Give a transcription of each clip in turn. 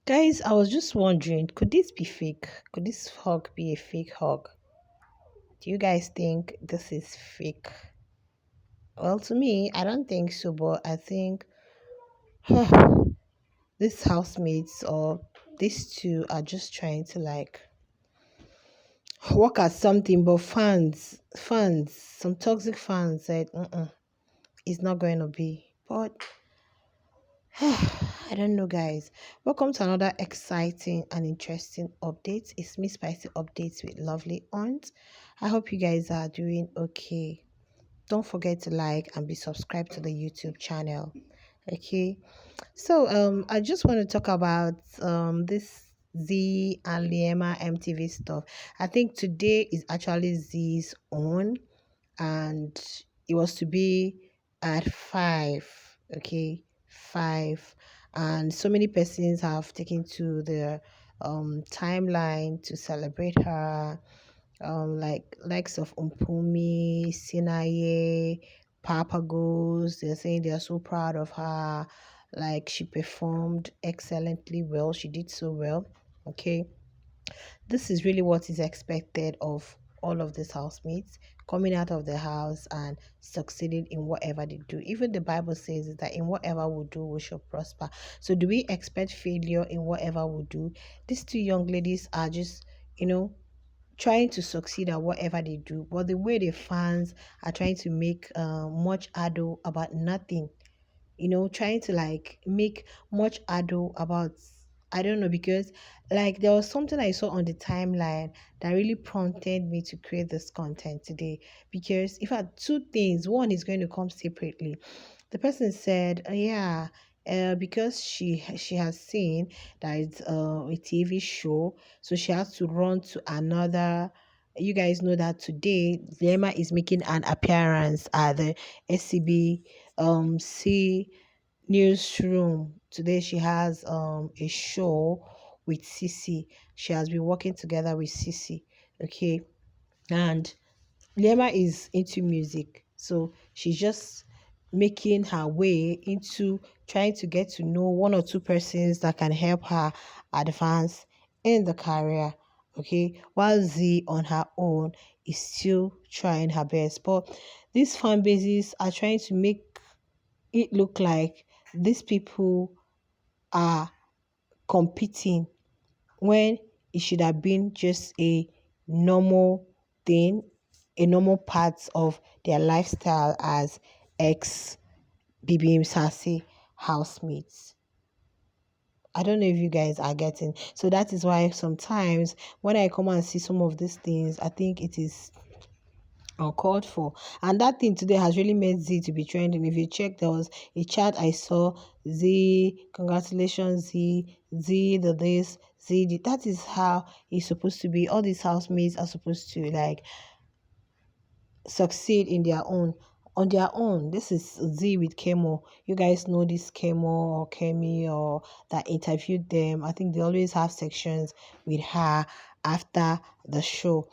Guys, I was just wondering, could this be fake? Could this hug be a fake hug? Do you guys think this is fake? Well, to me, I don't think so, but I think these housemates or these two are just trying to like work at something, but some toxic fans said, it's not going to be. But I don't know, guys. Welcome to another exciting and interesting update. It's me, Spicy Updates with Lovely Aunt. I hope you guys are doing okay. Don't forget to like and be subscribed to the YouTube channel. Okay. So I just want to talk about this Z and Liema MTV stuff. I think today is actually Z's own, and it was to be at 5. Okay, 5. And so many persons have taken to the timeline to celebrate her, like likes of Umpumi, Sinaye, Papa Goes. They're saying they are so proud of her. Like, she performed excellently well. She did so well. Okay, this is really what is expected of all of these housemates coming out of the house and succeeding in whatever they do. Even the Bible says that in whatever we do, we shall prosper. So, do we expect failure in whatever we do? These two young ladies are just, you know, trying to succeed at whatever they do, but the way the fans are trying to make much ado about nothing, trying to like make much ado about, I don't know, because like there was something I saw on the timeline that really prompted me to create this content today. Because if I had two things, one is going to come separately. The person said, yeah, because she has seen that it's a TV show, so she has to run to another. You guys know that today Zeema is making an appearance at the SCB C newsroom. Today she has a show with Sisi. She has been working together with Sisi. Okay, and Lima is into music, so she's just making her way into trying to get to know one or two persons that can help her advance in the career. Okay, while Z on her own is still trying her best, but these fan bases are trying to make it look like these people are competing when it should have been just a normal thing, a normal part of their lifestyle as ex BBM Sassy housemates. I don't know if you guys are getting. So that is why sometimes when I come and see some of these things, I think it is uncalled for. And that thing today has really made Z to be trending. If you check, there was a chat I saw, Z, congratulations, Z, the this, Z, that is how it's supposed to be. All these housemates are supposed to like succeed in their own. On their own, this is Z with Kemo. You guys know this Kemo or Kemi or that interviewed them. I think they always have sections with her after the show.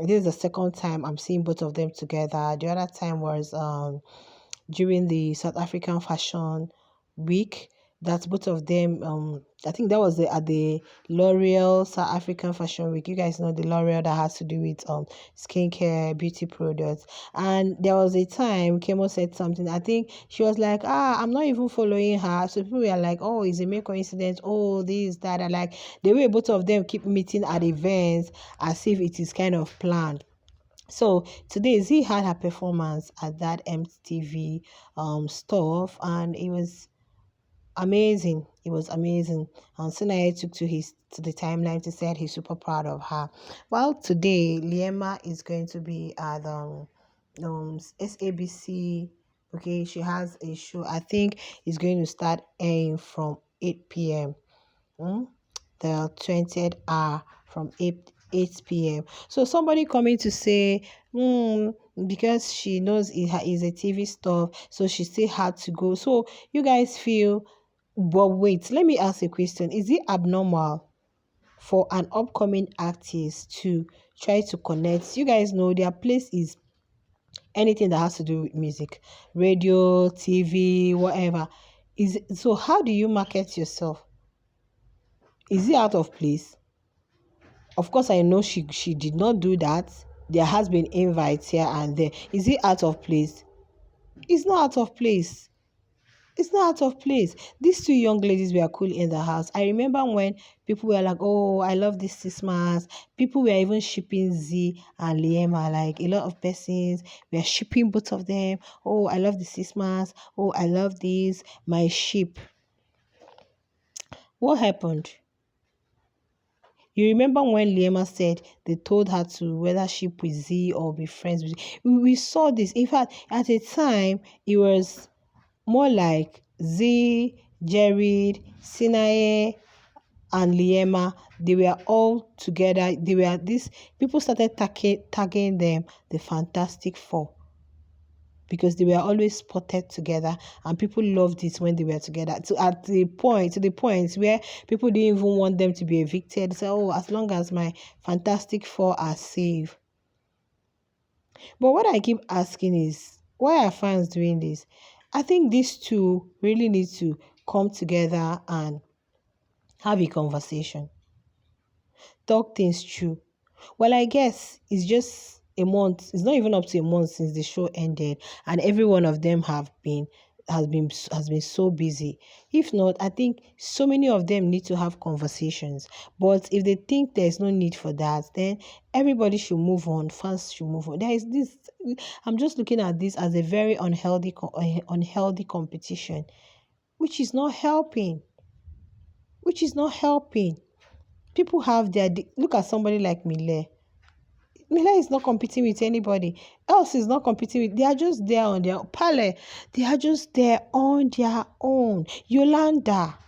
This is the second time I'm seeing both of them together. The other time was during the South African Fashion Week. That both of them, I think that was at the L'Oreal South African Fashion Week. You guys know the L'Oreal that has to do with skincare, beauty products. And there was a time Kemo said something. I think she was like, I'm not even following her. So people were like, oh, is it mere coincidence? Oh, this, that. And like the way both of them keep meeting at events as if it is kind of planned. So today Z had her performance at that MTV stuff, and it was amazing. It was amazing. And Sinaye took to the timeline to say he's super proud of her. Well, today Liema is going to be at SABC. Okay, she has a show. I think it's going to start airing from 8 p.m. The 20th hour from 8 p.m. So somebody coming to say, because she knows it is a TV stuff, so she still had to go. So you guys feel, but wait, let me ask a question. Is it abnormal for an upcoming artist to try to connect? You guys know their place is anything that has to do with music, radio, TV, whatever. So how do you market yourself? Is it out of place? Of course, I know she did not do that. There has been invites here and there. Is it out of place? It's not out of place. It's not out of place. These two young ladies were cool in the house. I remember when people were like, "Oh, I love this sismance." People were even shipping Zee and LIEMA. Like a lot of persons were shipping both of them. Oh, I love the sismance. Oh, I love this. My ship. What happened? You remember when LIEMA said they told her to whether ship with Zee or be friends with Zee? We saw this. In fact, at a time, it was more like Zee, Jared, Sinaye, and LIEMA. They were all together. They were this people started tagging them the Fantastic Four because they were always spotted together and people loved it when they were together to the point where people didn't even want them to be evicted. So, oh, as long as my Fantastic Four are safe. But what I keep asking is, why are fans doing this? I think these two really need to come together and have a conversation, talk things through. Well, I guess it's just a month. It's not even up to a month since the show ended, and every one of them has been so busy. If not, I think so many of them need to have conversations. But if they think there's no need for that, then everybody should move on. Fans should move on. There is this. I'm just looking at this as a very unhealthy competition, which is not helping. Which is not helping. People have look at somebody like Mile. Mila is not competing with anybody. Else is not competing with. They are just there on their Pale. They are just there on their own. Yolanda.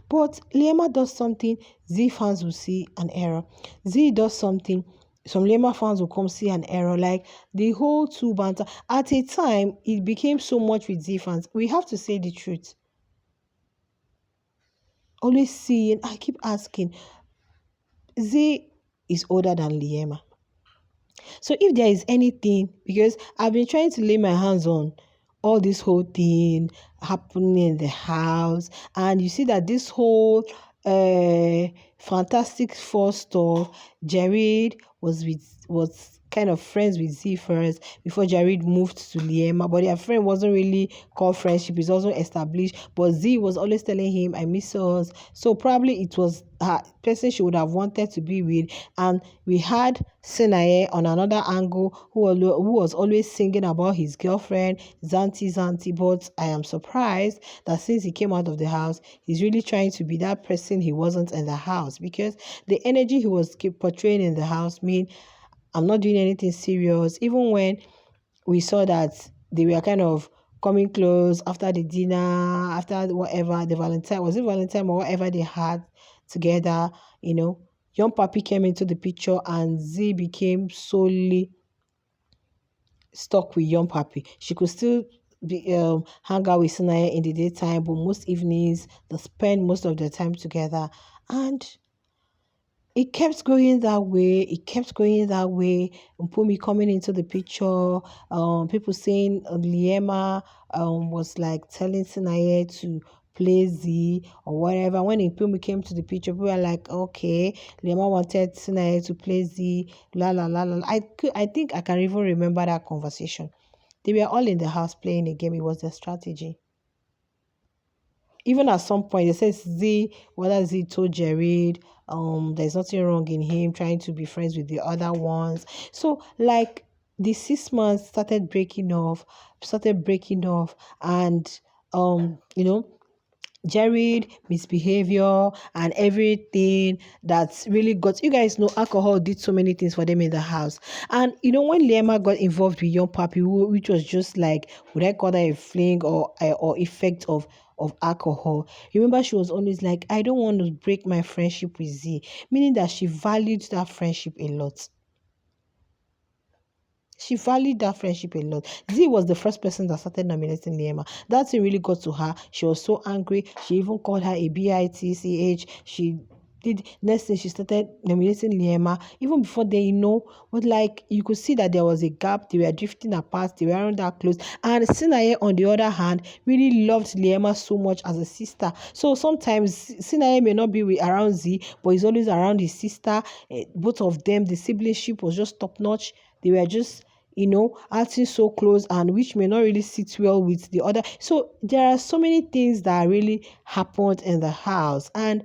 But Lima does something, Z fans will see an error. Z does something, some Lima fans will come see an error. Like the whole two banter. At a time, it became so much with Z fans. We have to say the truth. Always seeing, I keep asking, Z is older than Liema. So if there is anything, because I've been trying to lay my hands on all this whole thing happening in the house, and you see that this whole Fantastic Four stuff, Jared was kind of friends with Z first before Jared moved to Liema, but their friend wasn't really called friendship, it's also established, but Z was always telling him, I miss us. So probably it was her person she would have wanted to be with. And we had Sinaye on another angle who was always singing about his girlfriend, Zanti. But I am surprised that since he came out of the house, he's really trying to be that person he wasn't in the house, because the energy he was portraying in the house mean I'm not doing anything serious. Even when we saw that they were kind of coming close after the dinner, after whatever, the Valentine, was it Valentine or whatever they had together, Young Papi came into the picture and Z became solely stuck with Young Papi. She could still hang out with Sinaya in the daytime, but most evenings they spend most of their time together. And it kept going that way. It kept going that way. Mpumi coming into the picture. People saying Liema was like telling Sinaye to play Z or whatever. When Mpumi came to the picture, people were like, okay, Liema wanted Sinaye to play Z. La la la la. I think I can even remember that conversation. They were all in the house playing a game. It was their strategy. Even at some point, they said Z, whether Z told Jared, there's nothing wrong in him trying to be friends with the other ones. So, like, the 6 months started breaking off, and, Jared misbehavior and everything that's really got you guys know alcohol did so many things for them in the house. And when Liema got involved with Young Papi, which was just like, would I call that a fling or effect of alcohol? Remember, she was always like, I don't want to break my friendship with Z, meaning that she valued that friendship a lot. She valued that friendship a lot. Z was the first person that started nominating Liema. That thing really got to her. She was so angry. She even called her a bitch. did. Next thing, she started nominating Liema. Even before then, but like you could see that there was a gap. They were drifting apart. They weren't that close. And Sinaye, on the other hand, really loved Liema so much as a sister. So sometimes Sinaye may not be around Z, but he's always around his sister. Both of them, the siblingship was just top notch. They were just acting so close, and which may not really sit well with the other. So there are so many things that really happened in the house. And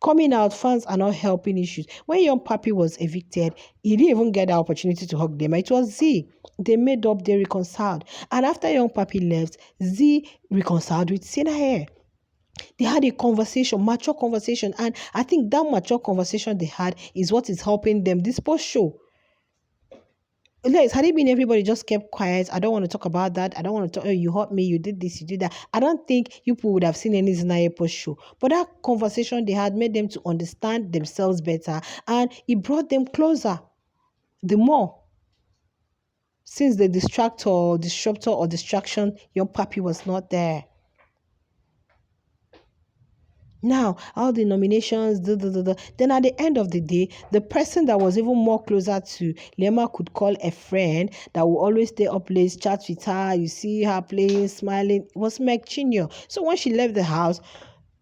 coming out, fans are not helping issues. When young Papi was evicted, he didn't even get the opportunity to hug them. It was Z. They made up, they reconciled. And after young Papi left, Z reconciled with Sinaye. They had a conversation, mature conversation. And I think that mature conversation they had is what is helping them this post show. Had it been everybody just kept quiet, I don't want to talk about that. I don't want to talk, you hurt me, you did this, you did that. I don't think you people would have seen any Zinaye post show. But that conversation they had made them to understand themselves better, and it brought them closer. The more. Since the disruptor or distraction, young Papi was not there. Now, all the nominations, then at the end of the day, the person that was even more closer to Lima could call a friend that will always stay up late, chat with her, you see her playing, smiling, was Meg Jr. So when she left the house,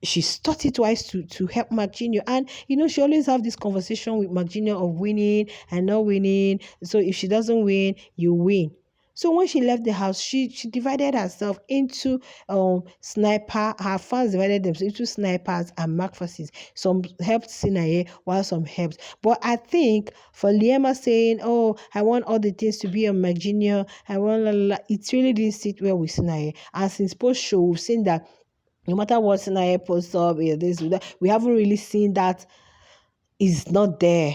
she started twice to help Mark Jr. And she always have this conversation with Mark Jr. of winning and not winning. So if she doesn't win, you win. So when she left the house, she divided herself into sniper. Her fans divided themselves into snipers and McPherson. Some helped Sinaye while some helped. But I think for Liema saying, "Oh, I want all the things to be on Mark Jr. I want," it really didn't sit well with Sinaye. And since post show, we've seen that no matter what Sinaye posts up, we haven't really seen that is not there.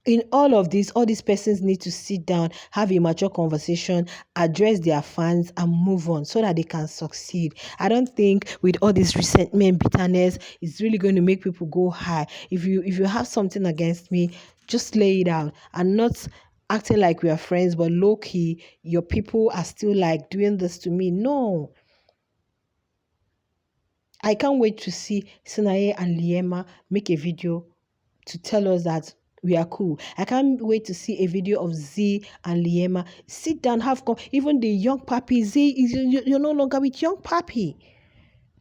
In all of this, all these persons need to sit down, have a mature conversation, address their fans, and move on so that they can succeed. I don't think with all this resentment, bitterness, it's really going to make people go high. If you have something against me, just lay it out and not acting like we are friends, but low key, your people are still like doing this to me. No. I can't wait to see Sinaye and Liema make a video to tell us that we are cool. I can't wait to see a video of Z and Liema sit down, even the young Papi. Z, you're no longer with young Papi.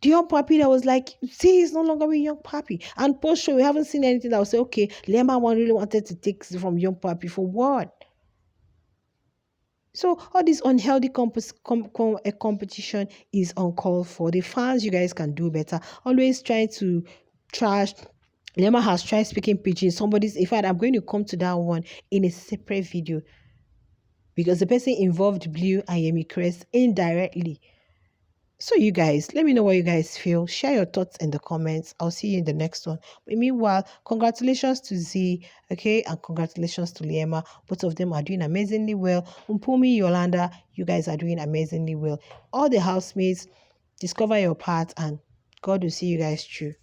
The young Papi that was like, Z is no longer with young Papi. And post show, we haven't seen anything that will say, okay, Liema really wanted to take from young Papi for what? So all this unhealthy competition is uncalled for. The fans, you guys can do better. Always trying to trash. Lima has tried speaking pidgin. In fact, I'm going to come to that one in a separate video because the person involved blew Ayemi Crest indirectly. So you guys, let me know what you guys feel. Share your thoughts in the comments. I'll see you in the next one. But meanwhile, congratulations to Z, okay? And congratulations to Liema. Both of them are doing amazingly well. Mpumi, Yolanda, you guys are doing amazingly well. All the housemates, discover your path and God will see you guys through.